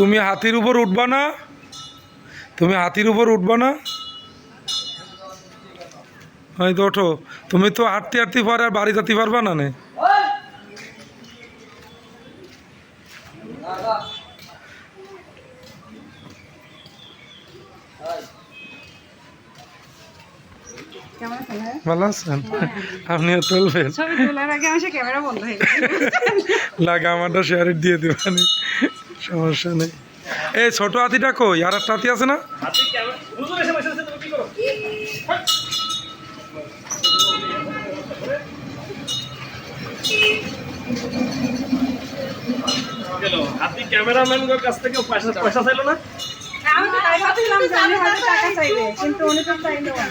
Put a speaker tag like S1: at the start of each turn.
S1: তুমি হাতির উপর উঠবা না? তুমি হাতির উপর উঠবা না? হয়তো ওঠো। তুমি তো হাঁটতে হাঁটতে পারে আর বাড়ি যেতে পারবা না নে। ভালো আছেন? আপনিও তুলবেন? লাগে আমারটা শেয়ারে দিয়ে দিবানি, সমস্যা নেই। এই ছোট হাতিটা কই? আর একটা হাতি আছে না?
S2: হাতি ক্যামেরাম্যান কাছ থেকে পয়সা চাইলো না?
S3: আমি তো টাকা চাইবে কিন্তু উনি তো চাইলো না।